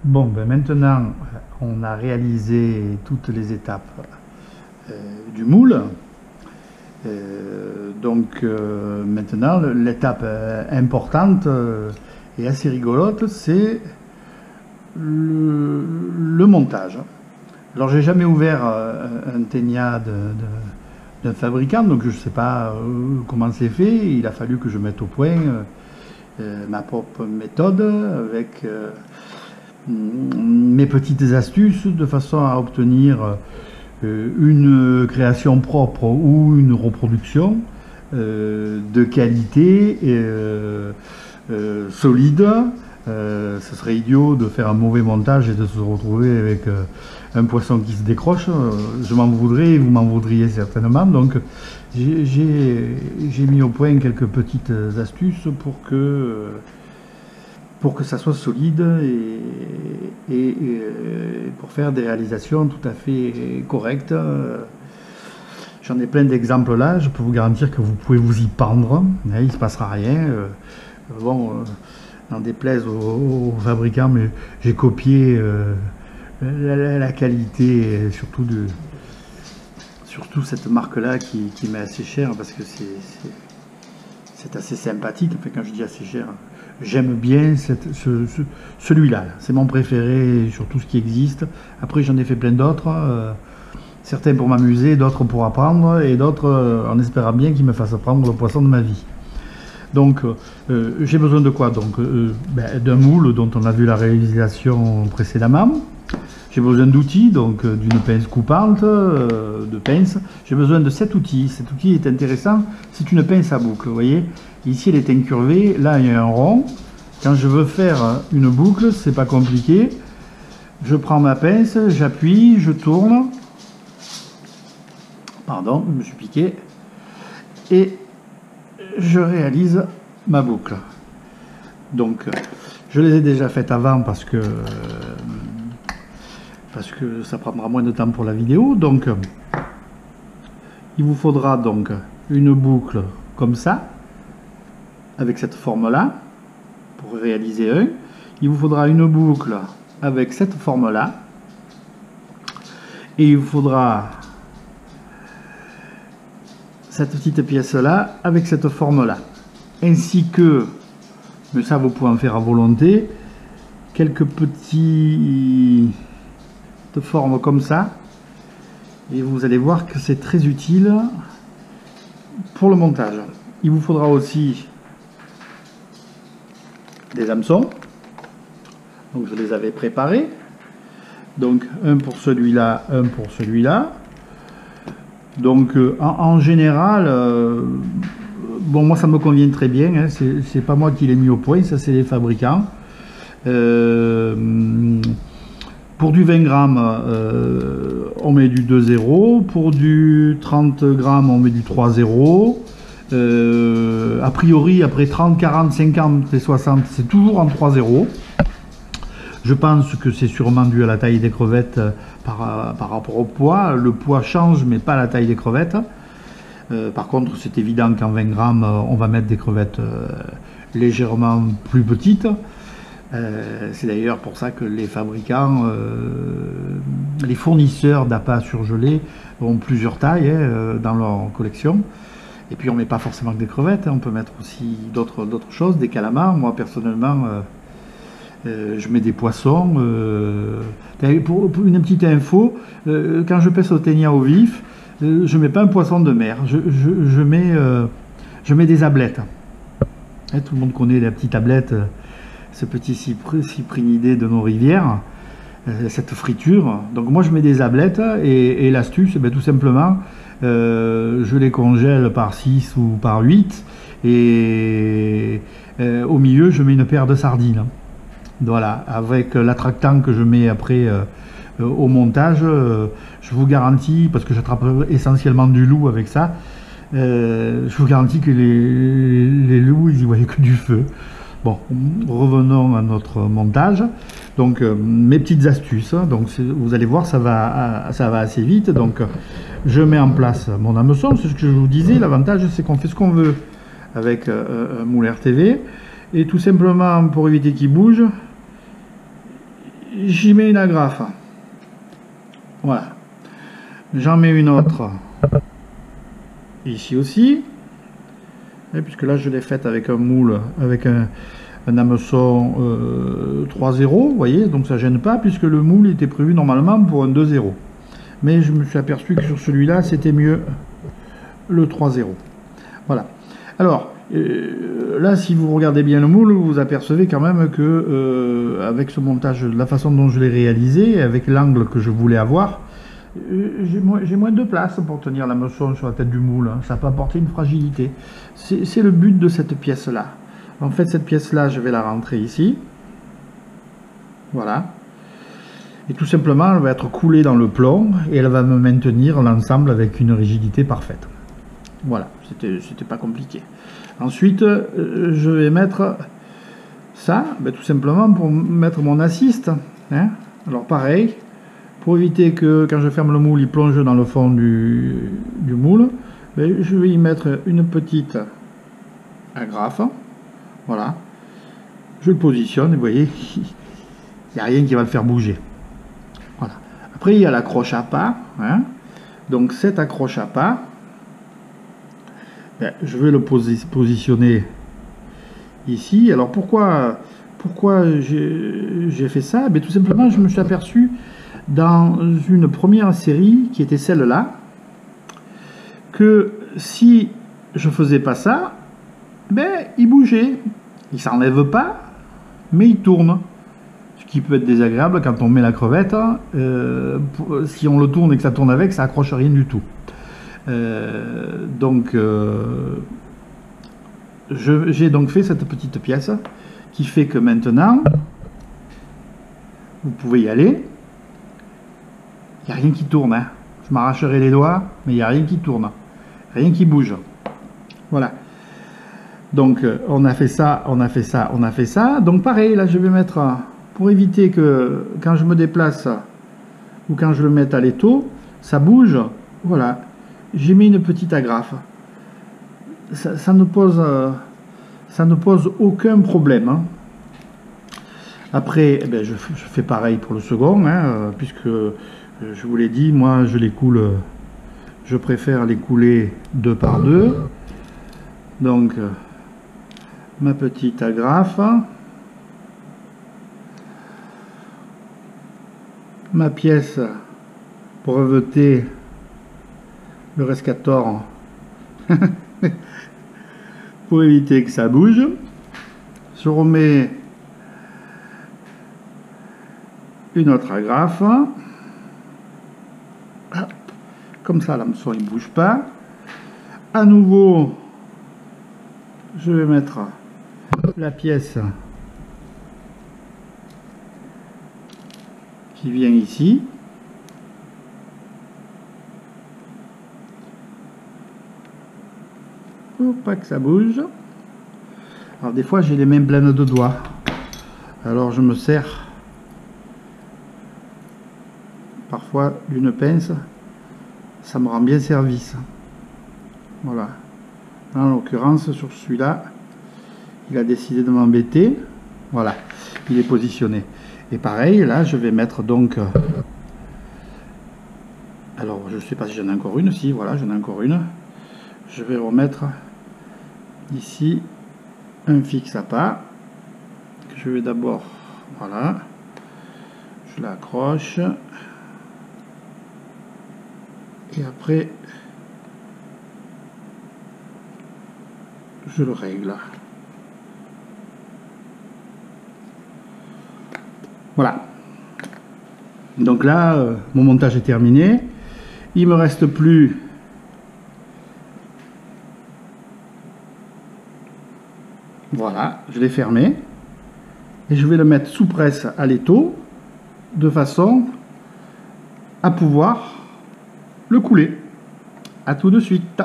Bon, ben maintenant, on a réalisé toutes les étapes du moule. Maintenant, l'étape importante et assez rigolote, c'est le montage. Alors, j'ai jamais ouvert un Ténia d'un fabricant, donc je ne sais pas comment c'est fait. Il a fallu que je mette au point ma propre méthode avec mes petites astuces de façon à obtenir une création propre ou une reproduction de qualité solide. Ce serait idiot de faire un mauvais montage et de se retrouver avec un poisson qui se décroche. Je m'en voudrais et vous m'en voudriez certainement. Donc j'ai mis au point quelques petites astuces pour que ça soit solide et pour faire des réalisations tout à fait correctes. J'en ai plein d'exemples là, je peux vous garantir que vous pouvez vous y pendre, il ne se passera rien. N'en déplaise aux fabricants, mais j'ai copié la qualité, surtout cette marque-là qui m'est assez chère parce que c'est assez sympathique. Enfin, quand je dis assez cher, j'aime bien celui-là. C'est mon préféré sur tout ce qui existe. Après, j'en ai fait plein d'autres. Certains pour m'amuser, d'autres pour apprendre, et d'autres en espérant bien qu'ils me fassent prendre le poisson de ma vie. Donc, j'ai besoin de quoi? Donc, d'un moule dont on a vu la réalisation précédemment. J'ai besoin d'outils, donc d'une pince coupante, de pince. J'ai besoin de cet outil. Cet outil est intéressant. C'est une pince à boucle, vous voyez. Ici, elle est incurvée. Là, il y a un rond. Quand je veux faire une boucle, c'est pas compliqué. Je prends ma pince, j'appuie, je tourne. Pardon, je me suis piqué. Et je réalise ma boucle. Donc, je les ai déjà faites avant parce que ça prendra moins de temps pour la vidéo. Donc, il vous faudra donc une boucle comme ça, avec cette forme-là, pour réaliser un. Il vous faudra une boucle avec cette forme-là. Et il vous faudra cette petite pièce-là avec cette forme-là. Ainsi que, mais ça vous pouvez en faire à volonté, quelques petites formes comme ça. Et vous allez voir que c'est très utile pour le montage. Il vous faudra aussi des hameçons. Donc je les avais préparés. Donc un pour celui-là, un pour celui-là. Donc en général, bon, moi ça me convient très bien, hein, c'est pas moi qui l'ai mis au point, ça c'est les fabricants. Pour du 20 grammes, on met du 2,0, pour du 30 grammes, on met du 3,0. A priori, après 30, 40, 50 et 60, c'est toujours en 3,0. Je pense que c'est sûrement dû à la taille des crevettes par rapport au poids. Le poids change, mais pas la taille des crevettes. Par contre, c'est évident qu'en 20 grammes, on va mettre des crevettes légèrement plus petites. C'est d'ailleurs pour ça que les fabricants, les fournisseurs d'appâts surgelés ont plusieurs tailles dans leur collection. Et puis on ne met pas forcément que des crevettes, on peut mettre aussi d'autres choses, des calamars. Moi personnellement, je mets des poissons. Pour une petite info, quand je pêche au Ténia au vif, je ne mets pas un poisson de mer, je mets des ablettes. Tout le monde connaît la petite ablette, ce petit cyprinidé de nos rivières, cette friture. Donc moi je mets des ablettes et l'astuce, tout simplement, je les congèle par 6 ou par 8 et au milieu je mets une paire de sardines. Voilà, avec l'attractant que je mets après au montage, je vous garantis, parce que j'attrape essentiellement du loup avec ça, je vous garantis que les loups, ils y voyaient que du feu. Bon, revenons à notre montage. Donc, mes petites astuces. Donc, vous allez voir, ça va assez vite. Donc, je mets en place mon hameçon. C'est ce que je vous disais. L'avantage, c'est qu'on fait ce qu'on veut avec un moule RTV. Et tout simplement, pour éviter qu'il bouge, j'y mets une agrafe. Voilà. J'en mets une autre ici aussi. Et puisque là je l'ai faite avec un moule, avec un hameçon 3-0, vous voyez, donc ça gêne pas puisque le moule était prévu normalement pour un 2-0. Mais je me suis aperçu que sur celui-là c'était mieux le 3-0. Voilà. Alors, là si vous regardez bien le moule, vous apercevez quand même que avec ce montage, la façon dont je l'ai réalisé, avec l'angle que je voulais avoir, j'ai moins de place pour tenir la hameçon sur la tête du moule. Ça peut apporter une fragilité. C'est le but de cette pièce-là. En fait, cette pièce-là, je vais la rentrer ici. Voilà. Et tout simplement, elle va être coulée dans le plomb et elle va me maintenir l'ensemble avec une rigidité parfaite. Voilà, c'était pas compliqué. Ensuite, je vais mettre ça, tout simplement pour mettre mon assist. Hein. Alors pareil, pour éviter que quand je ferme le moule, il plonge dans le fond du moule, je vais y mettre une petite agrafe. Voilà. Je le positionne et vous voyez, il n'y a rien qui va le faire bouger. Voilà. Après, il y a l'accroche à pas. Hein. Donc cette accroche à pas, je vais le positionner ici. Alors pourquoi j'ai fait ça? Tout simplement, je me suis aperçu dans une première série qui était celle-là que si je faisais pas ça, il bougeait. Il s'enlève pas, mais il tourne. Ce qui peut être désagréable quand on met la crevette. Si on le tourne et que ça tourne avec, ça accroche rien du tout. J'ai donc fait cette petite pièce qui fait que maintenant vous pouvez y aller. Il n'y a rien qui tourne. Hein. Je m'arracherai les doigts, mais il n'y a rien qui tourne. Rien qui bouge. Voilà. Donc on a fait ça, on a fait ça, on a fait ça. Donc pareil, là je vais mettre, pour éviter que quand je me déplace ou quand je le mette à l'étau, ça bouge. Voilà. J'ai mis une petite agrafe. Ça ne pose aucun problème. Hein. Après, je fais pareil pour le second, hein, puisque je vous l'ai dit, moi je les coule, je préfère les couler 2 par 2. Donc, ma petite agrafe, ma pièce pour revêter le rescator pour éviter que ça bouge. Je remets une autre agrafe. Comme ça, l'hameçon ne bouge pas. À nouveau, je vais mettre la pièce qui vient ici. Pour pas que ça bouge. Alors des fois, j'ai les mains pleines de doigts. Alors je me sers parfois d'une pince. Ça me rend bien service. Voilà. En l'occurrence, sur celui-là, il a décidé de m'embêter. Voilà, il est positionné. Et pareil, là, je vais mettre donc... Alors, je ne sais pas si j'en ai encore une. Si, voilà, j'en ai encore une. Je vais remettre ici un fixe à pas. Je vais d'abord... Voilà. Je l'accroche. Et après, je le règle. Voilà. Donc là, mon montage est terminé. Il me reste plus voilà, je l'ai fermé et je vais le mettre sous presse à l'étau de façon à pouvoir le couler. À tout de suite.